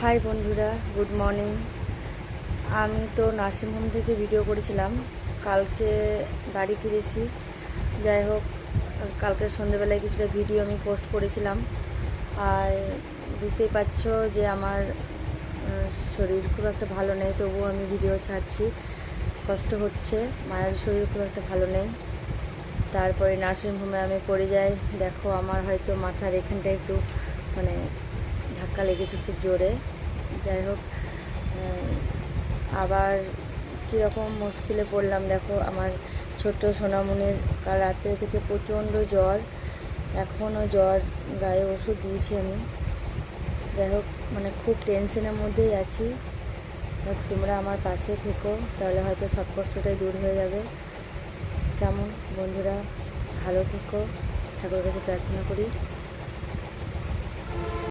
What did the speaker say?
High বন্ধুরা, good morning. আমি তো নার্সিংহোম থেকে ভিডিও করেছিলাম, কালকে বাড়ি ফিরেছি। যাই হোক, কালকে সন্ধেবেলায় কিছুটা ভিডিও আমি পোস্ট করেছিলাম। আর বুঝতেই পারছো যে আমার শরীর খুব একটা ভালো নেই, তবুও আমি ভিডিও ছাড়ছি। কষ্ট হচ্ছে, মায়ের শরীর খুব একটা ভালো নেই। তারপরে নার্সিংহোমে আমি পড়ে যাই। দেখো, আমার হয়তো মাথার এখানটা একটু ধাক্কা লেগেছে খুব জোরে। যাই হোক, আবার কীরকম মুশকিলে পড়লাম দেখো। আমার ছোট্ট সোনামণির কাল রাত্রে থেকে প্রচণ্ড জ্বর, এখনও জ্বর, গায়ে ওষুধ দিয়েছি আমি। যাই হোক, খুব টেনশনের মধ্যেই আছি। তোমরা আমার পাশে থেকো, তাহলে হয়তো সব কষ্টটাই দূর হয়ে যাবে। কেমন বন্ধুরা, ভালো থেকো, ঠাকুরের কাছে প্রার্থনা করি।